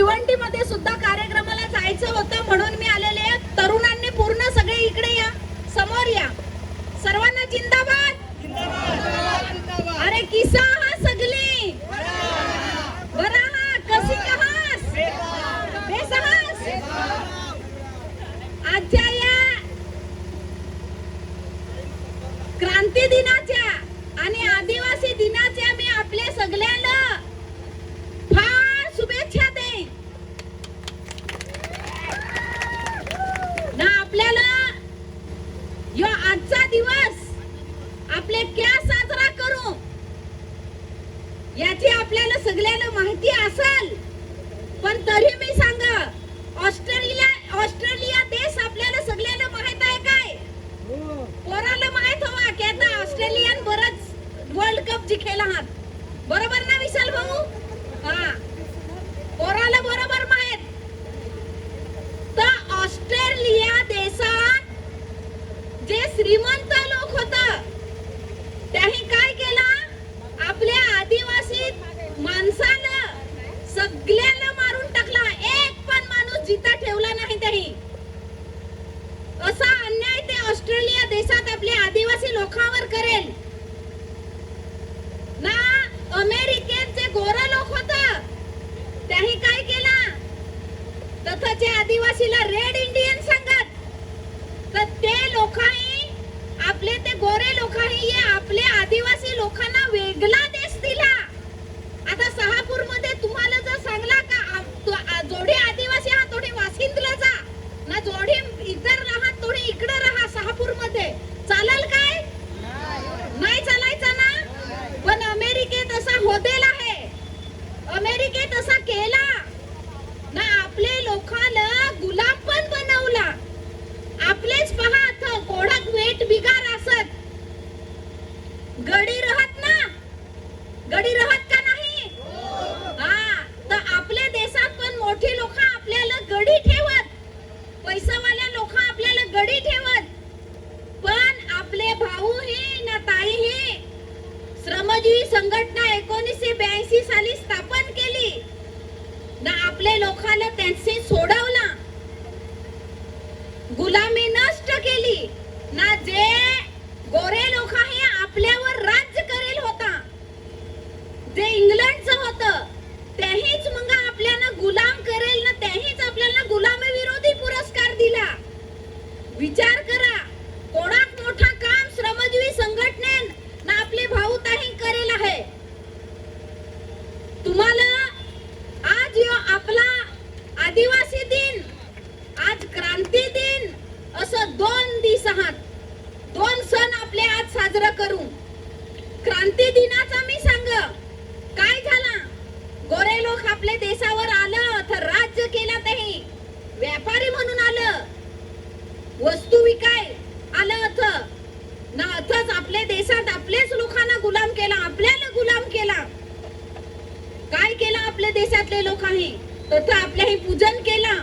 भिवंडीमध्ये सुद्धा कार्यक्रमाला जायचं होतं म्हणून मी आलेले आहे. तरुणांनी पूर्ण सगळे इकडे या, समोर या. सर्वांना जिंदाबाद. अरे किसा हा सगळे बरा हा कसी कहास बेसहास. आजच्या या क्रांती दिनाच्या आणि आदिवासी दिनाच्या मी आपल्या सगळ्यांना फार शुभेच्छा दे ना. आपल्याला यो आजचा दिवस आपले क्या साजरा करू याची आपल्याला सगळ्यांना माहिती असेल, पण तरी मी सांगा ऑस्ट्रेलिया देश आपल्याला सगळ्यांना माहित आहे काय? पोराला माहित हवा की आता ऑस्ट्रेलियन बरच वर्ल्ड कप जिंकेला आहात. बरोबर ना विशाल भाऊ? हा, पोराला बरोबर माहित. तर ऑस्ट्रेलिया देशात जे श्रीमंत लोक होतं त्यांनी काय केलं? आपल्या आदिवासी माणसाला सगळ्याला मारून टाकला. एक पण माणूस जिता ठेवला नाही त्यांनी. असा अन्याय ते ऑस्ट्रेलिया देशात आपल्या आदिवासी लोकांवर करेल ना. अमेरिकेत जे गोरा लोक होतं त्यांनी काय केलं? तथाचे आदिवासीला रेड इंडियन सांगत. तर ते लोकांनी आपले ते गोरे लोकांनी आपले आदिवासी लोकांना वेगळा देश दिला. आता शहापूर मध्ये तुम्हाला जर सांगला का जोडी आदिवासी हा थोडी वासिंदला जा ना, जोडी इतर राहा थोडी इकडे राहा शहापूर मध्ये, चालेल काय? नाही चालायचं ना. पण अमेरिकेत असा होदेल आहे, अमेरिकेत असा केला ना. आपले लोकांना गुलाम पण बनवला. आपलेच पहा कोडक वेट बिगार असत गडी राहत ना, गडी राहत का नाही? हा, तर आपल्या देशात पण मोठी लोक आपल्याला गडी ठेवत, पैसावाल्या लोक आपल्याला गडी ठेवत. पण आपले भाऊ हे ना ताई हे श्रमजीवी संघटना 1982 साली स्थापन केली ना. आपल्या लोकांना त्यांचे सोडवला, गुलामी नष्ट केली ना. जे गोरे लोक हे आपल्यावर राज्य करेल होता, जे इंग्लंडचं होतं त्याहीच मग आपल्याला गुलाम करेल ना, त्याहीच आपल्याला गुलामी विरोधी पुरस्कार दिला. विचार करा, कोणाक मोठा काम श्रमजीवी संघटनेन ना आपले भाऊ ताही करेल आहे. तुम्हाला आज यो आपला आदिवासी दिन, आज क्रांती दिन असं 2 दिवस आहात. 2 सण आपले आज साजरा करू. क्रांती दिनाचा मी सांग काय झाला? गोरे लोक आपल्या देशावर आलं तर राज्य केला. तेही व्यापारी म्हणून आलं, वस्तू विकाय आलं ना. अथच आपल्या देशात आपल्याच लोकांना गुलाम केला, आपल्याला गुलाम केला. काय केलं आपल्या देशातले लोकांनी? तथा आपल्याही पूजन केला.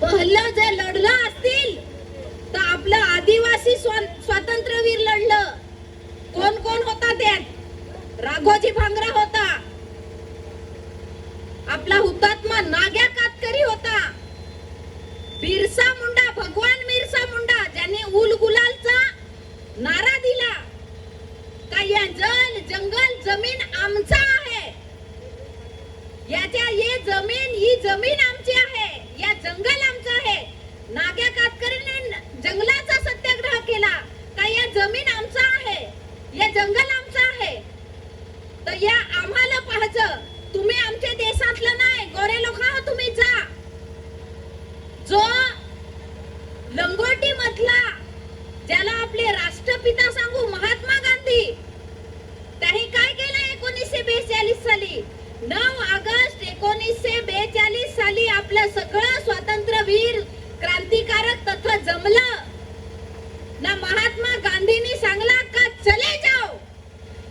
पहिलं जे लढलं असतील तर आपलं आदिवासी स्वातंत्र्यवीर लढलं. कोण कोण होता त्यात? राघोजी भांगरा होता, आपला हुतात्मा नाग्या कातकरी होता, बिरसा मुंडा, भगवान बिरसा मुंडा ज्यांनी उल गुलालचा नारा दिला का या जंगल जमीन आमचा आहे, याच्या ये जमीन ही जमीन आमची आहे, या जंगल आमचं आहे. नाग्या कातकरीने जंगलाचा सत्याग्रह केला का या जमीन आमचा आहे, या जंगल आमचं आहे. तर या आम्हाला पाहायचं, तुम्ही आमच्या देशातलं नाही, गोरे लोक तुम्ही जा. जो लंगोटी मधला ज्याला आपले राष्ट्रपिता सांगू महात्मा गांधी, त्यांनी काय केलं 1942 साली? 9 ऑगस्ट 1942 साली आपलं सगळं स्वातंत्र्यवीर क्रांतिकारक तथा जमलं ना. महात्मा गांधींनी सांगला का चले जाओ,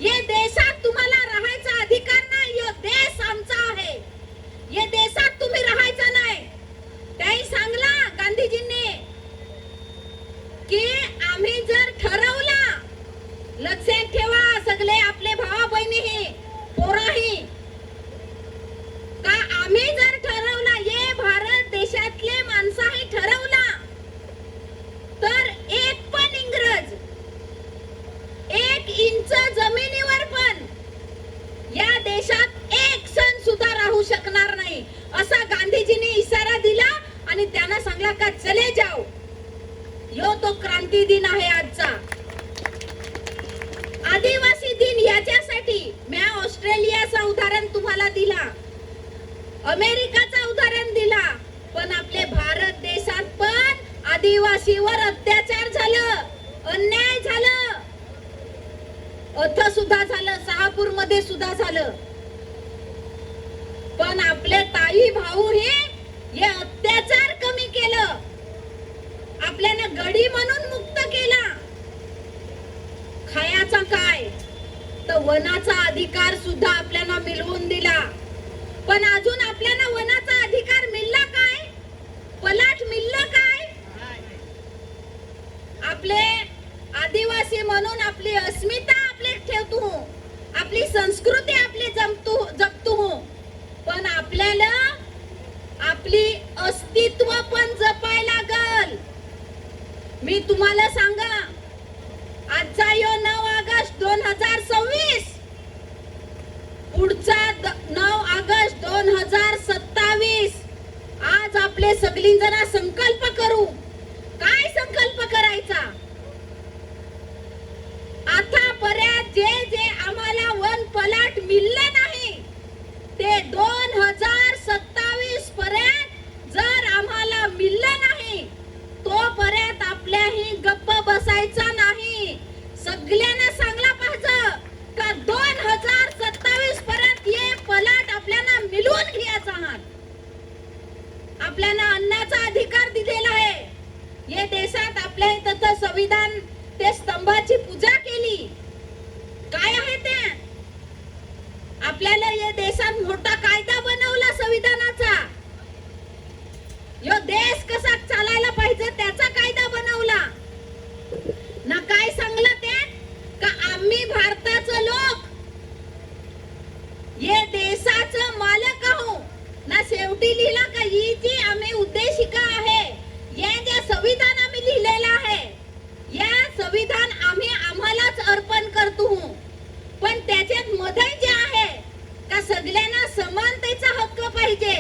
ये देशात तुम्हाला राहायचा अधिकार नाही, यो देश आमचा आहे, ये देशात तुम्ही राहायचं नाही. त्याही सांगला गांधीजींनी की आम्ही जर ठरवला, लक्षात ठेवा सगळे आपले भावा बहिणी हे पोराही का आम्ही आणि त्यांना सांगला का चले जाओ. यो तो क्रांती दिन आहे आजचा, आदिवासी दिन. याच्यासाठी मी ऑस्ट्रेलियाचा उदाहरण तुम्हाला दिला, अमेरिकाचा उदाहरण दिला, पण आपले भारत देशात पण आदिवासीवर अत्याचार झालं, अन्याय झालं, अथ सुद्धा झालं, शहापूर मध्ये सुद्धा झालं. पण आपले ताई भाऊ हे अत्याचार कमी केलं, आपल्याला गडी म्हणून मुक्त केला. खायाचा काय तर वनाचा अधिकार सुद्धा आपल्याला मिळवून दिला. पण अजून आपल्याला वनाचा अधिकार मिळला काय, पलाट मिळलं काय. आपले आदिवासी म्हणून आपली अस्मिता आपले ठेवतो, आपली संस्कृती आपली जपतो, पण आपल्याला आपली अस्तित्व पण जपायला लागल. मी तुम्हाला सांगा, आजचा यो 9 ऑगस्ट 2026, पुढचा 9 ऑगस्ट 2027. आज आपले सगळी जण संकल्प करू. काय संकल्प करायचा, आतापर्यंत जे जे आम्हाला वन पलाट मिळलं नाही ते 2027 पर्यंत जर आम्हाला मिळलं नाही तोपर्यंत आपल्याही गप्प बसायचा नाही. सगळ्यांना सांगला पाहिजे का 2027 पर्यंत हे पलाट आपल्याला मिळवून घ्यायचा आहात. आपल्याला अन्नाचा अधिकार दिलेला आहे. या देशात आपल्या इथं संविधान ते स्तंभाची पूजा केली. काय आहे ते, आपल्याला या देशात मोठा कायदा बनवला संविधानाचा. यो देश कसा चालायला पाहिजे त्याचा कायदा बनवला ना. काय सांगलं ते का आम्ही भारताचं लोक ये देशाचं मालक आहो ना. शेवटी लिहिला का ही जी आम्ही उद्देशिका आहे, या जे संविधान आम्ही लिहिलेला आहे, या संविधान आम्ही आम्हालाच अर्पण करतो. पण त्याच्यात मध्ये जे आहे का सगळ्यांना समानतेचा हक्क पाहिजे,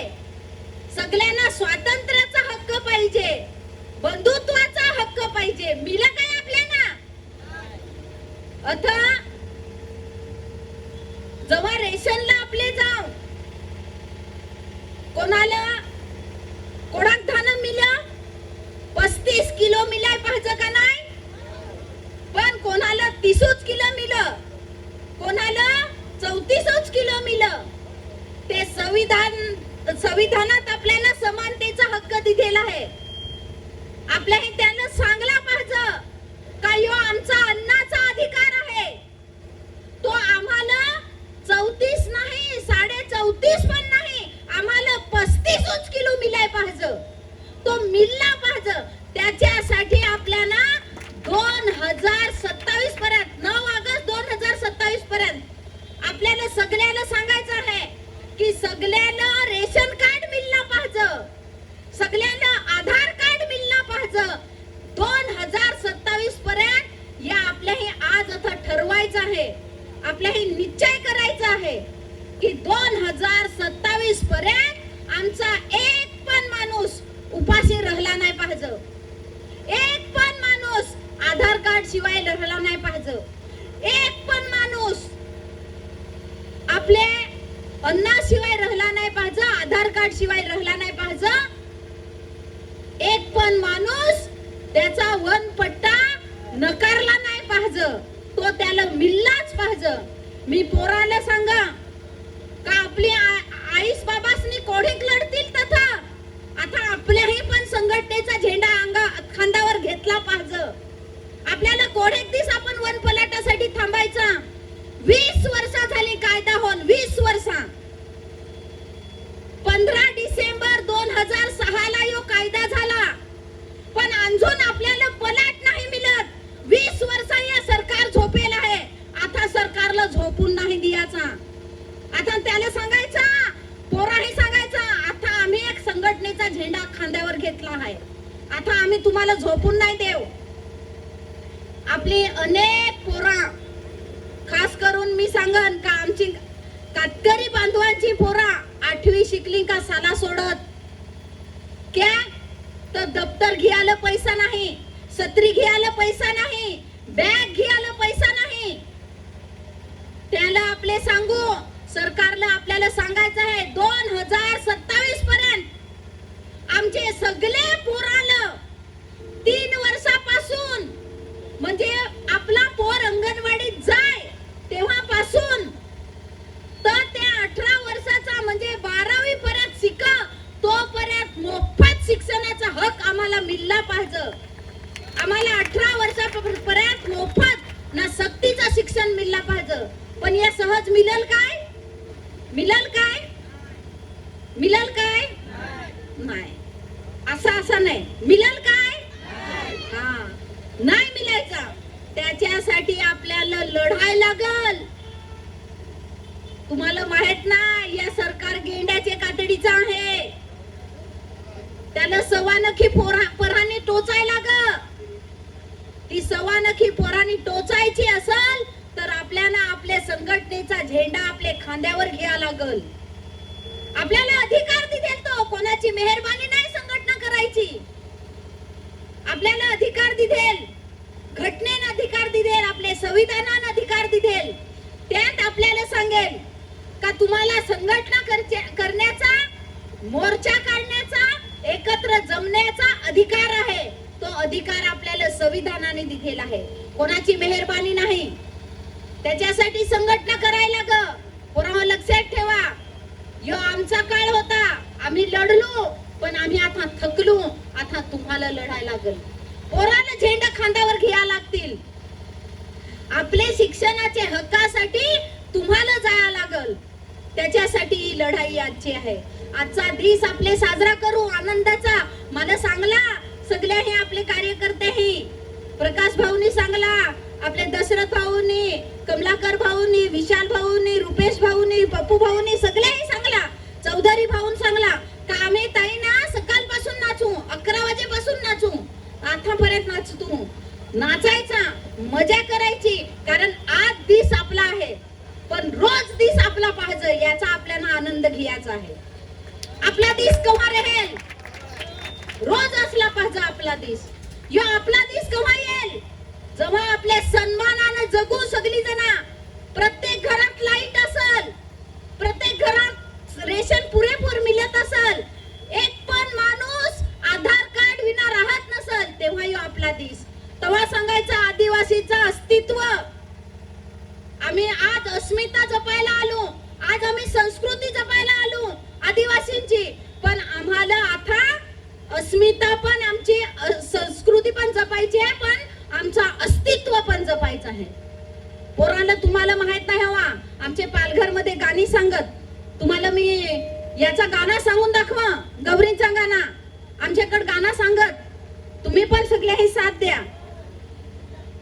सगळ्यांना स्वातंत्र्याचा हक्क पाहिजे, बंधुत्वाचा हक्क पाहिजे. मिळलं काय आपल्याला. आता जेव्हा रेशनला आपले जाऊ, कोणाला कोणाक धान मिळलं 35 किलो मिळाय पाहिजे का नाही, पण कोणाला 30 किलो मिळलं, कोणाला 34 किलो मिळलं. ते संविधानात आपल्याला समानतेचा हक्क दिलेला आहे. आपल्याही त्यांना सांगला पाहिजे का यो आमचा अन्नाचा अधिकार आहे. तो आम्हाला 34 नाही, 34.5 पण नाही, आम्हाला 35 किलो मिळाय पाहिजे. तो मिळला पाहिजे. त्याच्यासाठी आपल्याला 2027 पर्यंत, 9 ऑगस्ट 2027 पर्यंत आपल्याला सगळ्याला सांगायचं आहे की सगळ्याला रेशन कार्ड मिळला पाहिजे, सगळ्यांना आधार कार्ड मिळला पाहिजे. 2027 पर्यंत या आपल्याही आज आता ठरवायचं आहे, आपल्याही निश्चय करायचा आहे की 2027 पर्यंत आमचा एक पण माणूस उपाशी राहिला नाही पाहिजे, एक पण माणूस आधार कार्ड शिवाय राहिला नाही पाहिजे, एक पण माणूस आपले अन्नाशिवाय राहिला नाही पाहिजे, आधार कार्ड शिवाय राहिला नाही पाहिजे. एक पण माणूस त्याचा वनपट्टा नकारला नाही पाहिजे, तो त्याला मिळलाच पाहिजे. मी पोराला सांगा का आपली आईस बाबासनी कोढीक लढतील तथा आता आपल्याही पण संघटनेचा झेंडा खांद्यावर घेतला पाहिजे. आपल्याला कोढेक दिस आपण वनपलाटासाठी थांबायचा. 20 वर्ष झाली कायदा होऊन, 20 वर्ष. 15 डिसेंबर 2006 ला यो कायदा झाला, पण अजून आपल्याला पलाट नाही मिळत. 20 वर्ष या सरकार झोपेल आहे. आता सरकारला झोपून नाही द्यायचा. आता त्याला सांगायचा, पोराही सांगायचा, आता आम्ही एक संघटनेचा झेंडा खांद्यावर घेतला आहे, आता आम्ही तुम्हाला झोपून नाही देऊ. आपली अनेक पोरा, खास करून मी सांगन का आमची कातकरी बांधवांची पोरा 8वी शिकली का साला सोडत क्या तर दप्तर घ्यायला पैसा नाही, छत्री घ्यायला पैसा नाही, बॅग घ्यायला पैसा नाही. त्याला आपले सांगू, सरकारला आपल्याला सांगायचं आहे 2027 पर्यंत आमचे सगळे पोराला 3 वर्षापासून म्हणजे आपला पोर अंगणवाडीत जाय तेव्हापासून तर ते 18 वर्षाचा म्हणजे 12वी पर्यंत शिका तोपर्यंत मोफत शिक्षणाचा हक आम्हाला मिळला पाहिजे. आम्हाला 18 वर्षापर्यंत मोफत ना सक्तीचं शिक्षण मिळला पाहिजे. पण या सहज मिळेल काय? मिळेल काय? मिळेल काय? नाही. असं नाही. मिळेल काय? हा, नाही मिळायचा. त्याच्यासाठी आपल्याला लढायला लागल. तुम्हाला माहित नाही या सरकार गेंड्याचे कातडीचं आहे. त्याला सवानखी पोराने टोचायला लाग. ती सवानखी पोराने टोचायची असेल तर आपल्याला आपल्या संघटनेचा झेंडा आपल्या खांद्यावर घ्यावा लागल. आपल्याला अधिकार दिलेल तो, कोणाची मेहरबानी नाही संघटना करायची. आपल्याला अधिकार दिलेल, घटनेने अधिकार दिलेल, आपले संविधानाने अधिकार दिलेल. त्यात आपल्याला सांगेल का तुम्हाला संघटना करण्याचा, मोर्चा काढण्याचा, एकत्र जमण्याचा अधिकार आहे. तो अधिकार आपल्याला संविधानाने दिलेला आहे, कोणाची मेहरबानी नाही. त्याच्यासाठी संघटना करायला ग. पोरांनो लक्षात ठेवा, यो आमचा काळ होता, आम्ही लढलो, पण आम्ही आता थकलो. आता तुम्हाला लढायला लागल. पोराला झेंडा खांद्यावर घ्यायला लागतील. आपले शिक्षणाचे हक्कासाठी तुम्हाला जायला लागल. त्याच्यासाठी ही लढाई आजची आहे. आजचा दिवस आपले साजरा करू आनंदाचा. मला सांगला सगळे हे आपले कार्यकर्ते हे प्रकाश भाऊनी सांगला, आपले दशरथ भाऊनी, कमलाकर भाऊनी, विशाल भाऊनी, रुपेश भाऊनी, पप्पू भाऊनी सगळेही सांगला, चौधरी भाऊन सांगला का आम्ही ताई ना सकाळपासून नाचू, 11 वाजेपासून नाचू, आतापर्यंत नाचतो. नाचायचा, मजा करायची, कारण आज दिस आपला आहे. पण रोज दिस आपला पाहिजे याचा आपल्याला आनंद घ्यायचा आहे. आपला दिस केव्हा राहील? रोज असला पाहिजे आपला दिस. यो आपला दिस केव्हा येईल? जेव्हा आपल्या सन्मानाने जगू सगळी जना. प्रत्येक घरात लाईट असेल, प्रत्येक घरात रेशन पुरेपूर मिळत असेल, एक पण माणूस आधार कार्ड विना राहत नसेल, तेव्हा यो आपला दिस. तेव्हा सांगायचं आदिवासीचं अस्तित्व. आम्ही आज अस्मिता जपायला आलो, आज आम्ही संस्कृती जपायला आलो आदिवासींची. पण आम्हाला आता अस्मिता पण आमची, संस्कृती पण जपायची आहे, पण आमचा अस्तित्व पण जपायचं आहे. पोरांना तुम्हाला माहित नाही हवा, आमचे पालघर मध्ये गाणी सांगत. तुम्हाला मी याचा गाणं सांगून दाखवा, गौरींचा गाणं आमच्याकडे गाणं सांगत. तुम्ही पण सगळे हे साथ द्या.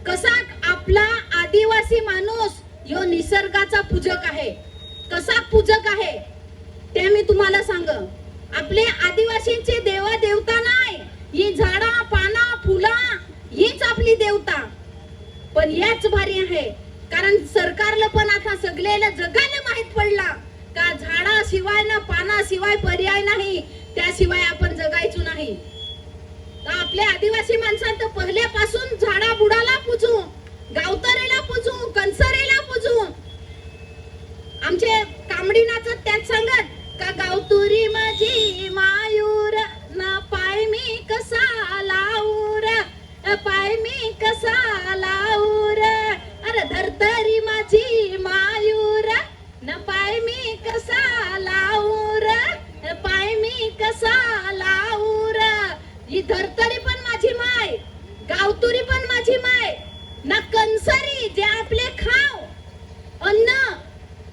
कसा आपला आदिवासी माणूस यो निसर्गाचा पूजक आहे. कसा पूजक आहे ते मी तुम्हाला सांग. आपले आदिवासींचे देवा देवता नाही, ही झाडा पाना फुला हीच आपली देवता. पण याच भारी आहे, कारण सरकारला पण आता सगळ्याला जगाला माहित पडला का झाडाशिवाय ना पानाशिवाय पर्याय नाही, त्याशिवाय आपण जगायचो नाही. तर आपल्या आदिवासी माणसांत पहिल्यापासून झाडा बुडाला पूजू, गावतरेला पूजू, कणसरेला पूजू. आमचे कामडी नाचत त्यात सांगत का गावतुरी माझी मायूर ना पाय मी कसा लाऊर, पाय मी कसा लाऊर. अरे धरतरी माझी मायूर न पाय मी कसा लाऊर, पाय मी कसा लाऊर. ही धरतरी पण माझी माय, गावतुरी पण माझी माय, ना कणसरी जे आपले खाव अन्न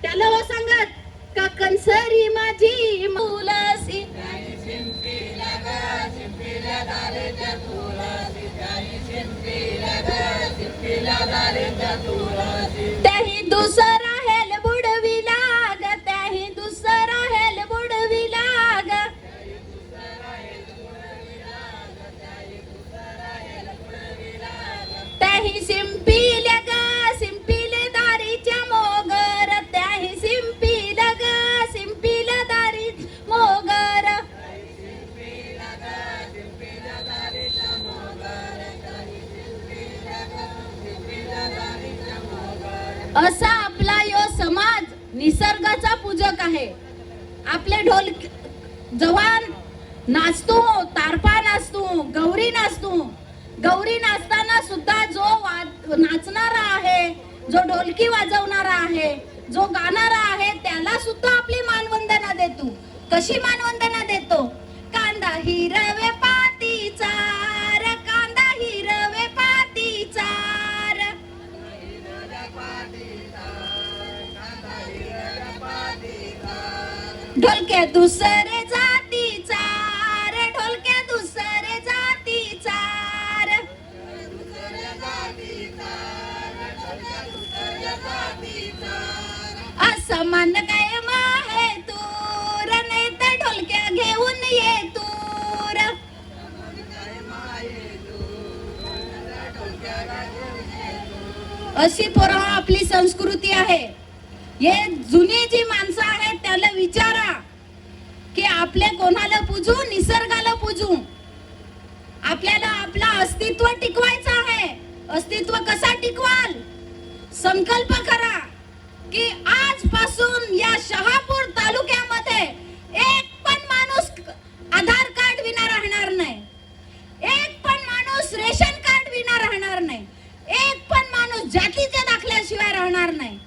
त्याला हो सांगत का कणसरी माझी मुलासी. त्याही दुसरा हेल बुडविला ग, त्याही दुसरा हेल बुडविला ग. असा आपला यो समाज निसर्गाचा पूजक आहे. आपले ढोल जवान नाचतो, तारपा नाचतो, गौरी नाचतो. गौरी नाचताना सुद्धा जो नाचणारा आहे, जो ढोलकी वाजवणारा आहे, जो गाणारा आहे, त्याला सुद्धा आपली मानवंदना देतो. कशी मानवंदना देतो? कांदा हिरवे पातीचा र, कांदा हिरवे पातीचा र. ढोलक्या दुसरे जातीचा रे, ढोलक्या दुसरे जातीचा रे. असमान काय माहे तूर, नाही तर ढोलक्या घेऊन ये तूर. अशी पोरं आपली संस्कृती आहे. हे जुनी जी माणसं आहेत त्याला विचारा की आपले कोणाला पूजू? निसर्गाला पूजू. आपल्याला आपला अस्तित्व टिकवायचं आहे. अस्तित्व कसा टिकवाल? संकल्प करा की आजपासून या शहापूर तालुक्यामध्ये एक पण माणूस आधार कार्ड विना राहणार नाही. एक पण माणूस रेशन कार्ड विना राहणार नाही. एक पण माणूस जातीच्या दाखल्याशिवाय राहणार नाही.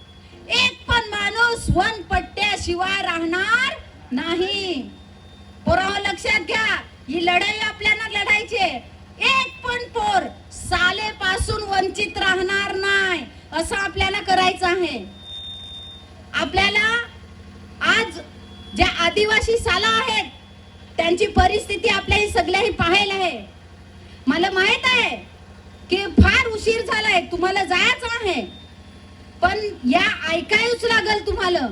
एक पण माणूस वनपट्ट्याशिवाय राहणार नाही. पोरांनो लक्षात घ्या, ही लढाई आपल्याला लढायची. एक पण पोर सालेपासून वंचित राहणार नाही असं आपल्याला करायचं आहे. आपल्याला आज ज्या आदिवासी साला आहेत त्यांची परिस्थिती आपल्याही सगळ्याही पाहायला आहे. मला माहित आहे की फार उशीर झालाय, तुम्हाला जायचं आहे, पण या ऐकायच लागल तुम्हाला.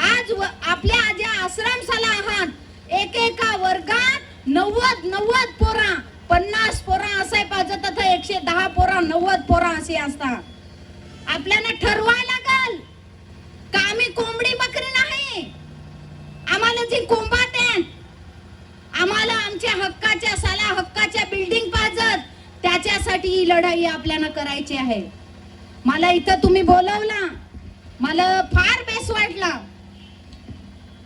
आज आपल्या ज्या आश्रमशाला आहात, एकेका वर्गात 90 पोरा, 50 पोरा असाय पाहिजे, तथा 110 पोरा, 90 पोरा असे असतात. आपल्याला ठरवायला लागल का आम्ही कोंबडी बकरी नाही, आम्हाला जी कोंबात आहे, आम्हाला आमच्या हक्काच्या साला हक्काच्या बिल्डिंग पाहिजेत. त्याच्यासाठी ही लढाई आपल्याला करायची आहे. मला इथं तुम्ही बोलवला, मला फार बेस वाटला.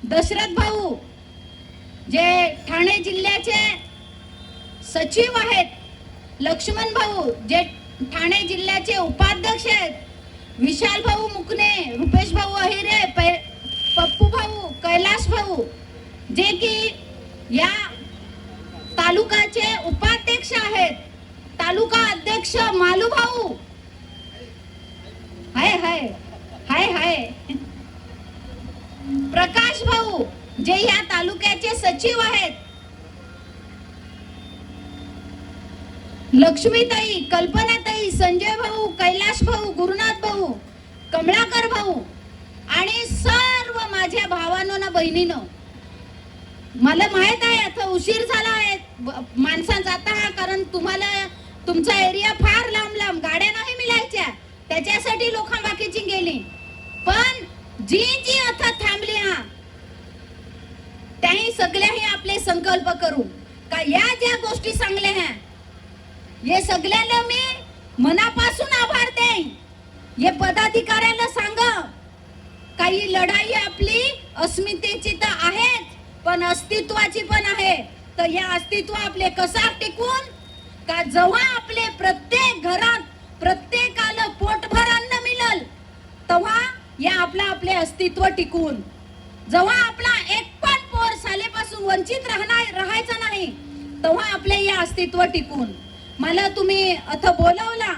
दशरथ भाऊ जे ठाणे जिल्ह्याचे सचिव आहेत, लक्ष्मण भाऊ जे ठाणे जिल्ह्याचे उपाध्यक्ष आहेत, विशाल भाऊ मुकणे, रुपेश भाऊ अहिरे, पप्पू भाऊ, कैलाश भाऊ जे की या तालुकाचे उपाध्यक्ष आहेत, तालुका अध्यक्ष मालू भाऊ, हाय हाय हाय हाय, प्रकाश भाऊ जे या तालुक्याचे सचिव आहेत, लक्ष्मीताई, कल्पनाताई, संजय भाऊ, कैलाश भाऊ, गुरुनाथ भाऊ, कमळाकर भाऊ आणि सर्व माझ्या भावांनो ना बहिणीनो, मला माहित आहे आता उशीर झाला आहे, माणसा जाता हा, कारण तुम्हाला तुमचा एरिया फार लांब लांब, गाड्या नाही मिळायच्या, त्याच्यासाठी लोक बाकीची गेली. पण जी जी आता थांबली हा, त्याही सगळ्याही आपले संकल्प करू का या ज्या गोष्टी सांगल्या ह्या, हे सगळ्याला मी मनापासून आभार देईन. हे पदाधिकाऱ्याला सांग काही लढाई आपली अस्मितेची तर आहेच, पण अस्तित्वाची पण आहे. तर हे अस्तित्व आपले कसा टिकून का, जेव्हा आपले प्रत्येक घरात प्रत्येकाला पोटभर अन्न मिळेल तेव्हा या आपले अस्तित्व टिकून, जेव्हा आपला एक पण पोर सालेपासून वंचित राहायचा नाही तेव्हा आपले हे अस्तित्व टिकून. मला तुम्ही आता बोलवला,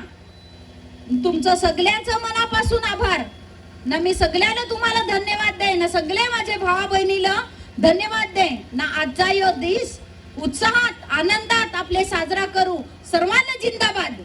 तुमचं सगळ्यांचं मनापासून आभार ना. मी सगळ्याला तुम्हाला धन्यवाद दे ना, सगळे माझे भावा बहिणीला धन्यवाद दे ना. आजचा यो दिवस उत्साहात आनंदात आपले साजरा करू. सर्वांना जिंदाबाद.